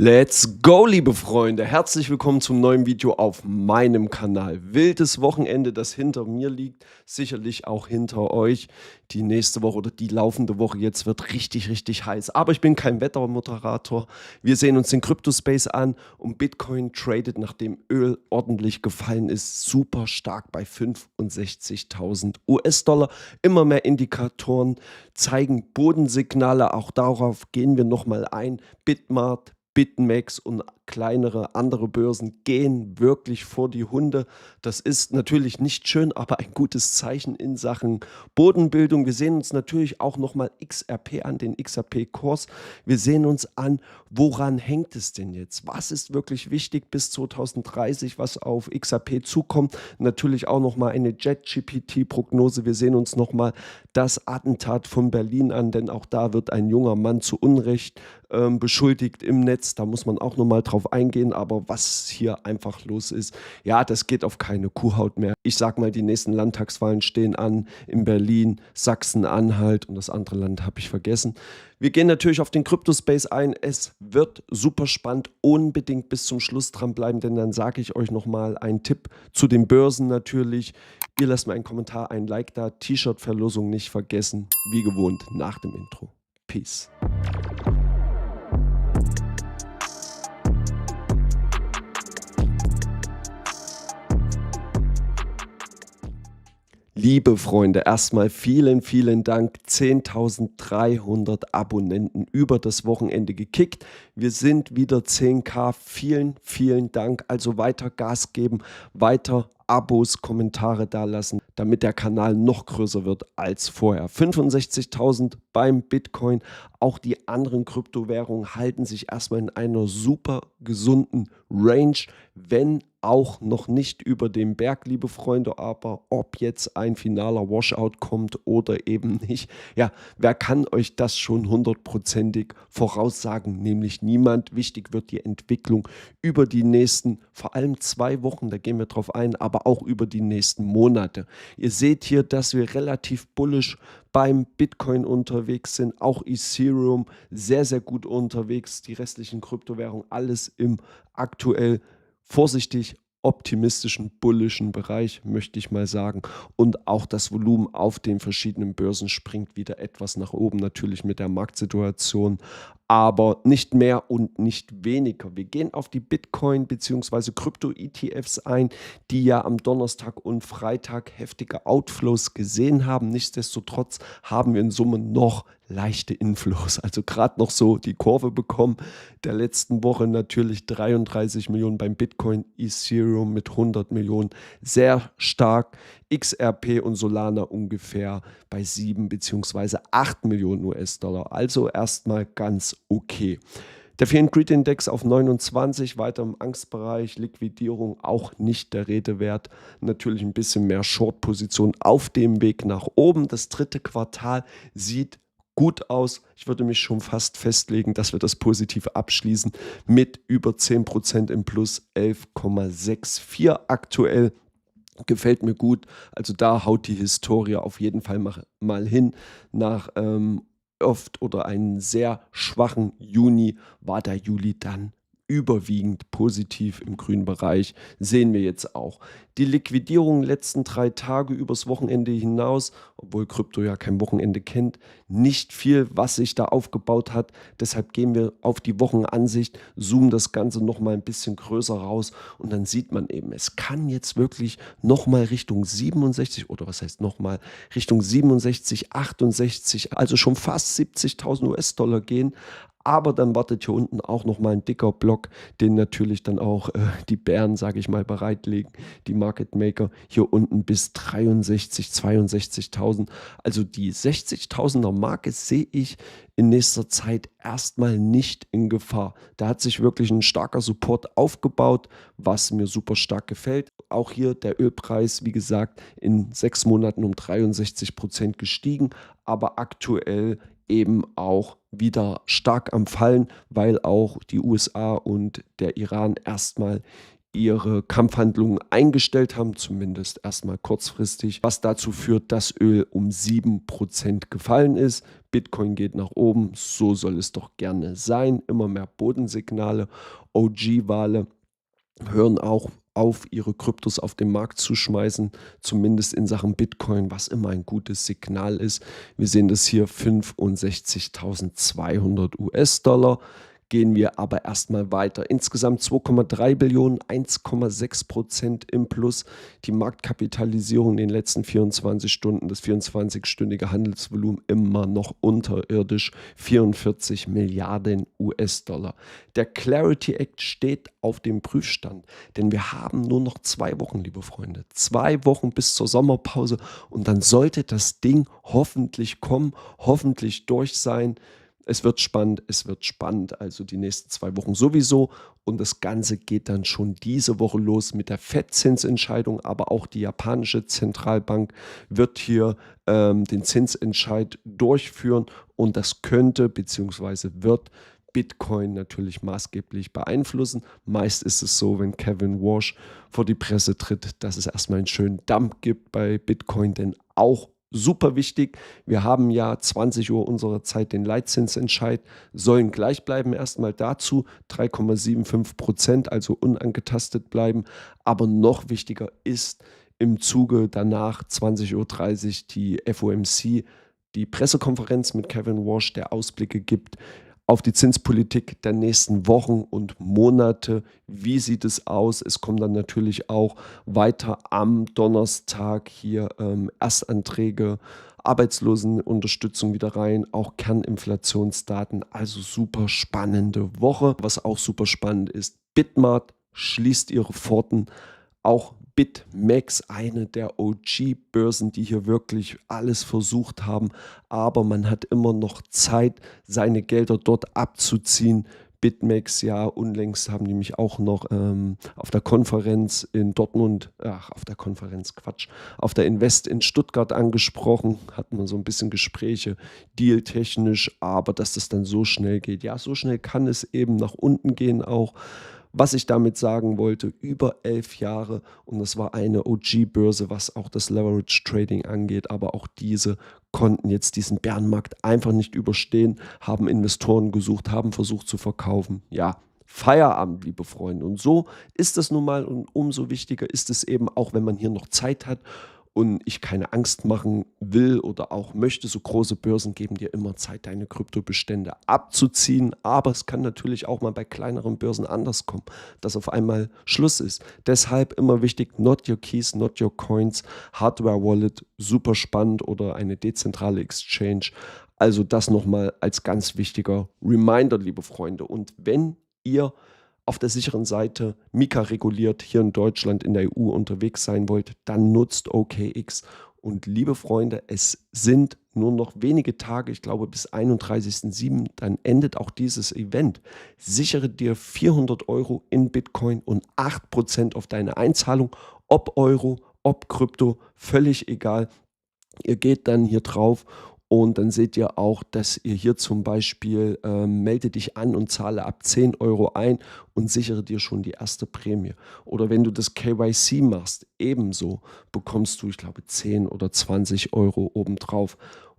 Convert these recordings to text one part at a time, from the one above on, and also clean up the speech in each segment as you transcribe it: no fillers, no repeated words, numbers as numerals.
Let's go, liebe Freunde! Herzlich willkommen zum neuen Video auf meinem Kanal. Wildes Wochenende, das hinter mir liegt, sicherlich auch hinter euch. Die nächste Woche oder die laufende Woche jetzt wird richtig, richtig heiß. Aber ich bin kein Wettermoderator. Wir sehen uns den Crypto-Space an und Bitcoin tradet, nachdem Öl ordentlich gefallen ist, super stark bei 65.000 US-Dollar. Immer mehr Indikatoren zeigen Bodensignale, auch darauf gehen wir nochmal ein. Bitmart, BitMEX und kleinere andere Börsen gehen wirklich vor die Hunde. Das ist natürlich nicht schön, aber ein gutes Zeichen in Sachen Bodenbildung. Wir sehen uns natürlich auch nochmal XRP an, den XRP-Kurs. Wir sehen uns an, woran hängt es denn jetzt? Was ist wirklich wichtig bis 2030, was auf XRP zukommt? Natürlich auch nochmal eine JetGPT-Prognose. Wir sehen uns nochmal das Attentat von Berlin an, denn auch da wird ein junger Mann zu Unrecht beschuldigt im Netz. Da muss man auch nochmal drauf eingehen, aber was hier einfach los ist, ja, das geht auf keine Kuhhaut mehr. Ich sag mal, die nächsten Landtagswahlen stehen an in Berlin, Sachsen-Anhalt und das andere Land habe ich vergessen. Wir gehen natürlich auf den Crypto-Space ein. Es wird super spannend. Unbedingt bis zum Schluss dranbleiben, denn dann sage ich euch nochmal einen Tipp zu den Börsen natürlich. Ihr lasst mir einen Kommentar, ein Like da, T-Shirt-Verlosung nicht vergessen. Wie gewohnt nach dem Intro. Peace. Liebe Freunde, erstmal vielen, vielen Dank. 10.300 Abonnenten über das Wochenende gekickt. Wir sind wieder 10.000. Vielen, vielen Dank. Also weiter Gas geben, weiter Abos, Kommentare dalassen, damit der Kanal noch größer wird als vorher. 65.000 beim Bitcoin. Auch die anderen Kryptowährungen halten sich erstmal in einer super gesunden Range, wenn auch noch nicht über dem Berg, liebe Freunde, aber ob jetzt ein finaler Washout kommt oder eben nicht, ja, wer kann euch das schon hundertprozentig voraussagen? Nämlich niemand. Wichtig wird die Entwicklung über die nächsten, vor allem 2 Wochen, da gehen wir drauf ein, aber auch über die nächsten Monate. Ihr seht hier, dass wir relativ bullish beim Bitcoin unterwegs sind, auch Ethereum sehr, sehr gut unterwegs, die restlichen Kryptowährungen, alles im aktuell vorsichtig optimistischen, bullischen Bereich, möchte ich mal sagen. Und auch das Volumen auf den verschiedenen Börsen springt wieder etwas nach oben, natürlich mit der Marktsituation, aber nicht mehr und nicht weniger. Wir gehen auf die Bitcoin- bzw. Krypto-ETFs ein, die ja am Donnerstag und Freitag heftige Outflows gesehen haben. Nichtsdestotrotz haben wir in Summe noch leichte Inflows, also gerade noch so die Kurve bekommen. Der letzten Woche natürlich 33 Millionen beim Bitcoin, Ethereum mit 100 Millionen, sehr stark. XRP und Solana ungefähr bei 7 bzw. 8 Millionen US-Dollar, also erstmal ganz okay. Der Fear and Greed Index auf 29, weiter im Angstbereich, Liquidierung auch nicht der Rede wert. Natürlich ein bisschen mehr Short-Position auf dem Weg nach oben. Das dritte Quartal sieht gut aus. Ich würde mich schon fast festlegen, dass wir das positiv abschließen mit über 10% im Plus, 11,64 aktuell. Gefällt mir gut. Also da haut die Historie auf jeden Fall mal hin. Nach oft oder einen sehr schwachen Juni war der Juli dann überwiegend positiv im grünen Bereich, sehen wir jetzt auch. Die Liquidierung letzten 3 Tage übers Wochenende hinaus, obwohl Krypto ja kein Wochenende kennt, nicht viel, was sich da aufgebaut hat. Deshalb gehen wir auf die Wochenansicht, zoomen das Ganze nochmal ein bisschen größer raus und dann sieht man eben, es kann jetzt wirklich nochmal Richtung 67 oder was heißt nochmal, Richtung 67, 68, also schon fast 70.000 US-Dollar gehen. Aber dann wartet hier unten auch nochmal ein dicker Block, den natürlich dann auch die Bären, sage ich mal, bereitlegen, die Market Maker hier unten bis 63, 62.000. Also die 60.000er Marke sehe ich in nächster Zeit erstmal nicht in Gefahr. Da hat sich wirklich ein starker Support aufgebaut, was mir super stark gefällt. Auch hier der Ölpreis, wie gesagt, in 6 Monaten um 63% gestiegen, aber aktuell eben auch wieder stark am Fallen, weil auch die USA und der Iran erstmal ihre Kampfhandlungen eingestellt haben, zumindest erstmal kurzfristig, was dazu führt, dass Öl um 7% gefallen ist. Bitcoin geht nach oben, so soll es doch gerne sein. Immer mehr Bodensignale, OG-Wale hören auch auf, ihre Kryptos auf den Markt zu schmeißen, zumindest in Sachen Bitcoin, was immer ein gutes Signal ist. Wir sehen das hier 65.200 US-Dollar. Gehen wir aber erstmal weiter. Insgesamt 2,3 Billionen, 1,6% im Plus. Die Marktkapitalisierung in den letzten 24 Stunden, das 24-stündige Handelsvolumen immer noch unterirdisch, 44 Milliarden US-Dollar. Der Clarity Act steht auf dem Prüfstand, denn wir haben nur noch 2 Wochen, liebe Freunde. 2 Wochen bis zur Sommerpause und dann sollte das Ding hoffentlich kommen, hoffentlich durch sein. Es wird spannend, also die nächsten 2 Wochen sowieso. Und das Ganze geht dann schon diese Woche los mit der FED-Zinsentscheidung, aber auch die japanische Zentralbank wird hier den Zinsentscheid durchführen und das könnte bzw. wird Bitcoin natürlich maßgeblich beeinflussen. Meist ist es so, wenn Kevin Walsh vor die Presse tritt, dass es erstmal einen schönen Dump gibt bei Bitcoin, denn auch super wichtig. Wir haben ja 20 Uhr unserer Zeit den Leitzinsentscheid, sollen gleich bleiben erstmal dazu, 3,75%, also unangetastet bleiben. Aber noch wichtiger ist im Zuge danach 20:30 Uhr die FOMC, die Pressekonferenz mit Kevin Walsh, der Ausblicke gibt auf die Zinspolitik der nächsten Wochen und Monate. Wie sieht es aus? Es kommen dann natürlich auch weiter am Donnerstag hier Erstanträge, Arbeitslosenunterstützung wieder rein, auch Kerninflationsdaten. Also super spannende Woche. Was auch super spannend ist, Bitmart schließt ihre Pforten. Auch BitMEX, eine der OG-Börsen, die hier wirklich alles versucht haben, aber man hat immer noch Zeit, seine Gelder dort abzuziehen. BitMEX, ja, unlängst haben die mich auch noch auf der Konferenz in Dortmund, auf der Invest in Stuttgart angesprochen, hatten wir so ein bisschen Gespräche, dealtechnisch, aber dass das dann so schnell geht, ja, so schnell kann es eben nach unten gehen auch. Was ich damit sagen wollte, über 11 Jahre und das war eine OG-Börse, was auch das Leverage Trading angeht, aber auch diese konnten jetzt diesen Bärenmarkt einfach nicht überstehen, haben Investoren gesucht, haben versucht zu verkaufen. Ja, Feierabend, liebe Freunde. Und so ist es nun mal und umso wichtiger ist es eben auch, wenn man hier noch Zeit hat und ich keine Angst machen will oder auch möchte, so große Börsen geben dir immer Zeit, deine Kryptobestände abzuziehen. Aber es kann natürlich auch mal bei kleineren Börsen anders kommen, dass auf einmal Schluss ist. Deshalb immer wichtig, not your keys, not your coins, Hardware Wallet, super spannend oder eine dezentrale Exchange. Also das nochmal als ganz wichtiger Reminder, liebe Freunde. Und wenn ihr auf der sicheren Seite Mika reguliert hier in Deutschland, in der EU unterwegs sein wollt, dann nutzt OKX. Und liebe Freunde, es sind nur noch wenige Tage, ich glaube bis 31.07., dann endet auch dieses Event. Sichere dir 400 Euro in Bitcoin und 8% auf deine Einzahlung, ob Euro, ob Krypto, völlig egal. Ihr geht dann hier drauf und dann seht ihr auch, dass ihr hier zum Beispiel melde dich an und zahle ab 10 Euro ein und sichere dir schon die erste Prämie. Oder wenn du das KYC machst, ebenso bekommst du, ich glaube, 10 oder 20 Euro obendrauf.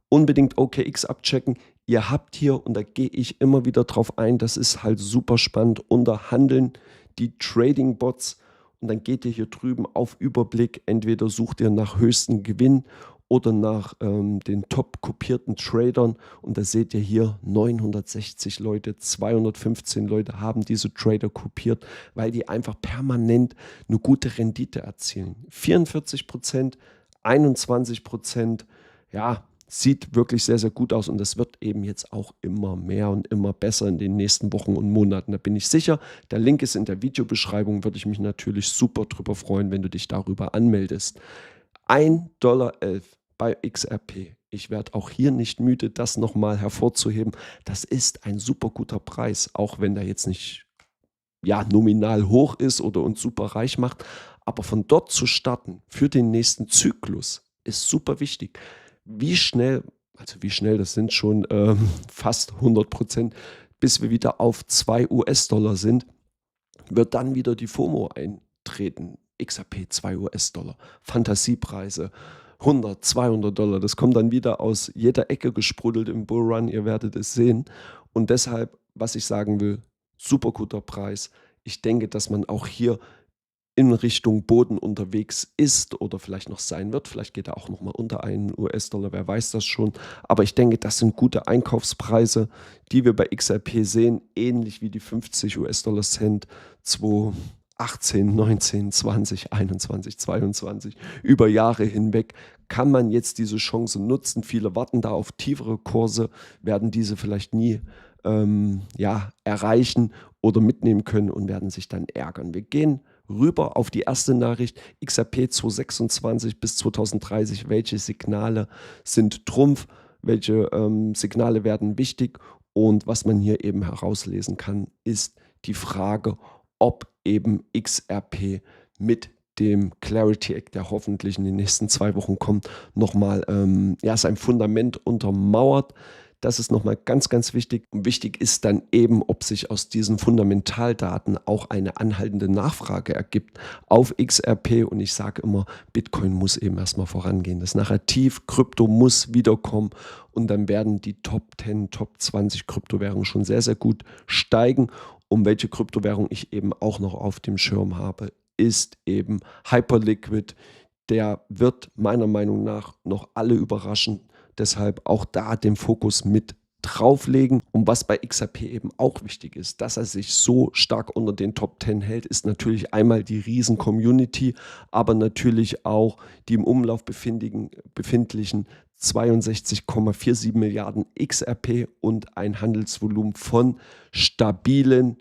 Unbedingt OKX abchecken. Ihr habt hier, und da gehe ich immer wieder drauf ein, das ist halt super spannend, unter Handeln die Trading-Bots. Und dann geht ihr hier drüben auf Überblick. Entweder sucht ihr nach höchsten Gewinn oder nach den top kopierten Tradern. Und da seht ihr hier 960 Leute, 215 Leute haben diese Trader kopiert, weil die einfach permanent eine gute Rendite erzielen. 44%, 21%, ja, sieht wirklich sehr, sehr gut aus und das wird eben jetzt auch immer mehr und immer besser in den nächsten Wochen und Monaten. Da bin ich sicher. Der Link ist in der Videobeschreibung. Würde ich mich natürlich super drüber freuen, wenn du dich darüber anmeldest. 1,11 $ bei XRP. Ich werde auch hier nicht müde, das nochmal hervorzuheben. Das ist ein super guter Preis, auch wenn der jetzt nicht ja, nominal hoch ist oder uns super reich macht. Aber von dort zu starten für den nächsten Zyklus ist super wichtig. Wie schnell, das sind schon fast 100%, bis wir wieder auf 2 US-Dollar sind, wird dann wieder die FOMO eintreten. XRP 2 US-Dollar, Fantasiepreise, 100, $200. Das kommt dann wieder aus jeder Ecke gesprudelt im Bullrun. Ihr werdet es sehen. Und deshalb, was ich sagen will, super guter Preis. Ich denke, dass man auch hier in Richtung Boden unterwegs ist oder vielleicht noch sein wird. Vielleicht geht er auch noch mal unter einen US-Dollar, wer weiß das schon. Aber ich denke, das sind gute Einkaufspreise, die wir bei XRP sehen, ähnlich wie die 50 US-Dollar-Cent 2018, 19, 20, 21, 22. Über Jahre hinweg kann man jetzt diese Chance nutzen. Viele warten da auf tiefere Kurse, werden diese vielleicht nie erreichen oder mitnehmen können und werden sich dann ärgern. Wir gehen rüber auf die erste Nachricht, XRP 2026 bis 2030, welche Signale sind Trumpf, welche Signale werden wichtig, und was man hier eben herauslesen kann, ist die Frage, ob eben XRP mit dem Clarity Act, der hoffentlich in den nächsten 2 Wochen kommt, nochmal sein Fundament untermauert. Das ist nochmal ganz, ganz wichtig. Und wichtig ist dann eben, ob sich aus diesen Fundamentaldaten auch eine anhaltende Nachfrage ergibt auf XRP. Und ich sage immer, Bitcoin muss eben erstmal vorangehen. Das Narrativ Krypto muss wiederkommen und dann werden die Top 10, Top 20 Kryptowährungen schon sehr, sehr gut steigen. Und welche Kryptowährung ich eben auch noch auf dem Schirm habe, ist eben Hyperliquid. Der wird meiner Meinung nach noch alle überraschen. Deshalb auch da den Fokus mit drauflegen. Und was bei XRP eben auch wichtig ist, dass er sich so stark unter den Top 10 hält, ist natürlich einmal die Riesen-Community, aber natürlich auch die im Umlauf befindlichen 62,47 Milliarden XRP und ein Handelsvolumen von stabilen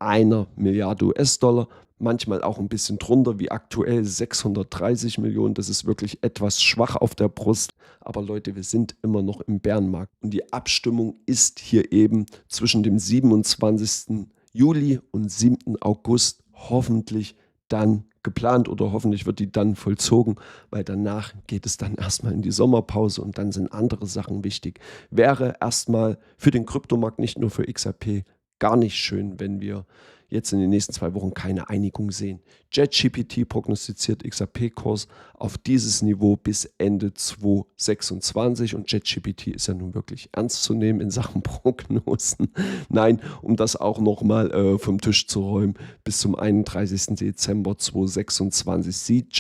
1 Milliarde US-Dollar. Manchmal auch ein bisschen drunter, wie aktuell 630 Millionen. Das ist wirklich etwas schwach auf der Brust. Aber Leute, wir sind immer noch im Bärenmarkt. Und die Abstimmung ist hier eben zwischen dem 27. Juli und 7. August hoffentlich dann geplant, oder hoffentlich wird die dann vollzogen, weil danach geht es dann erstmal in die Sommerpause und dann sind andere Sachen wichtig. Wäre erstmal für den Kryptomarkt, nicht nur für XRP, gar nicht schön, wenn wir jetzt in den nächsten 2 Wochen keine Einigung sehen. ChatGPT prognostiziert XRP-Kurs auf dieses Niveau bis Ende 2026 und ChatGPT ist ja nun wirklich ernst zu nehmen in Sachen Prognosen. Nein, um das auch nochmal vom Tisch zu räumen, bis zum 31. Dezember 2026 sieht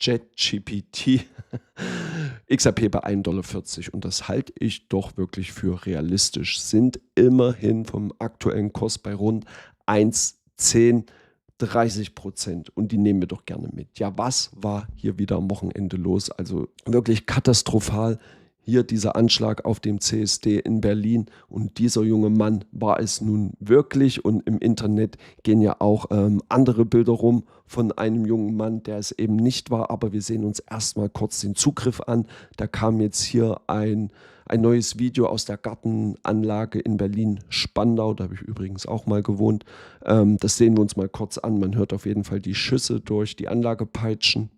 ChatGPT XRP bei 1,40 $ und das halte ich doch wirklich für realistisch. Sind immerhin vom aktuellen Kurs bei rund 1,10, 30% und die nehmen wir doch gerne mit. Ja, was war hier wieder am Wochenende los? Also wirklich katastrophal. Hier dieser Anschlag auf dem CSD in Berlin und dieser junge Mann war es nun wirklich, und im Internet gehen ja auch andere Bilder rum von einem jungen Mann, der es eben nicht war, aber wir sehen uns erstmal kurz den Zugriff an. Da kam jetzt hier ein neues Video aus der Gartenanlage in Berlin-Spandau, da habe ich übrigens auch mal gewohnt. Das sehen wir uns mal kurz an. Man hört auf jeden Fall die Schüsse durch die Anlage peitschen.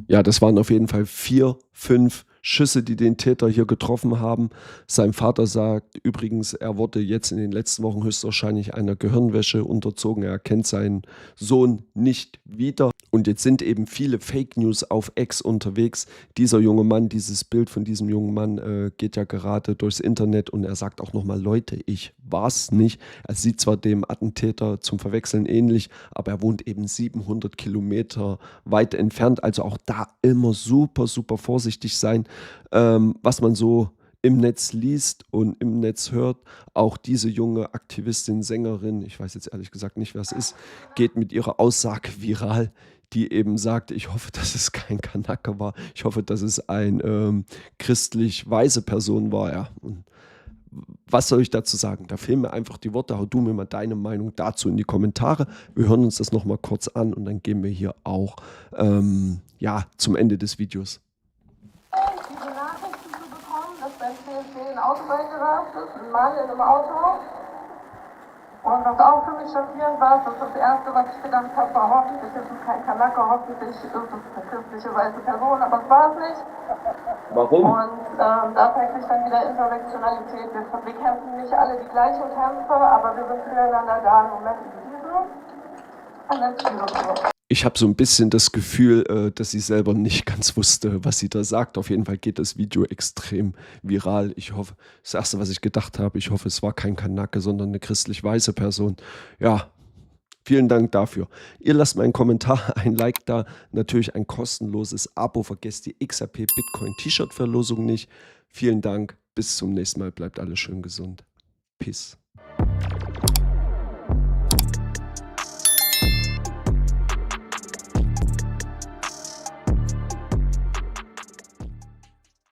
Ja, das waren auf jeden Fall 4, 5 Schüsse, die den Täter hier getroffen haben. Sein Vater sagt übrigens, er wurde jetzt in den letzten Wochen höchstwahrscheinlich einer Gehirnwäsche unterzogen. Er erkennt seinen Sohn nicht wieder. Und jetzt sind eben viele Fake News auf X unterwegs. Dieser junge Mann, dieses Bild von diesem jungen Mann geht ja gerade durchs Internet und er sagt auch nochmal, Leute, ich war's nicht. Er sieht zwar dem Attentäter zum Verwechseln ähnlich, aber er wohnt eben 700 Kilometer weit entfernt. Also auch da immer super, super vorsichtig sein, was man so im Netz liest und im Netz hört. Auch diese junge Aktivistin, Sängerin, ich weiß jetzt ehrlich gesagt nicht, wer es ist, geht mit ihrer Aussage viral, die eben sagt, ich hoffe, dass es kein Kanake war, ich hoffe, dass es ein christlich weise Person war. Ja. Und was soll ich dazu sagen? Da fehlen mir einfach die Worte. Hau du mir mal deine Meinung dazu in die Kommentare. Wir hören uns das nochmal kurz an und dann gehen wir hier auch zum Ende des Videos. Diese Nachrichten zu bekommen, dass beim CSD ein Auto beigerast ist, ein Mann in einem Auto. Und was auch für mich schockierend war, das ist das Erste, was ich gedacht habe, war hoffentlich ist es kein Kanake, hoffentlich ist es eine christliche weiße Person, aber es war es nicht. Warum? Und da zeigt sich dann wieder Intersektionalität. Wir kämpfen nicht alle die gleichen Kämpfe, aber wir sind füreinander da im Moment wie diese. Und that's beautiful. Ich habe so ein bisschen das Gefühl, dass sie selber nicht ganz wusste, was sie da sagt. Auf jeden Fall geht das Video extrem viral. Ich hoffe, das Erste, was ich gedacht habe, ich hoffe, es war kein Kanake, sondern eine christlich-weiße Person. Ja, vielen Dank dafür. Ihr lasst mir einen Kommentar, ein Like da, natürlich ein kostenloses Abo. Vergesst die XRP Bitcoin T-Shirt-Verlosung nicht. Vielen Dank, bis zum nächsten Mal. Bleibt alle schön gesund. Peace.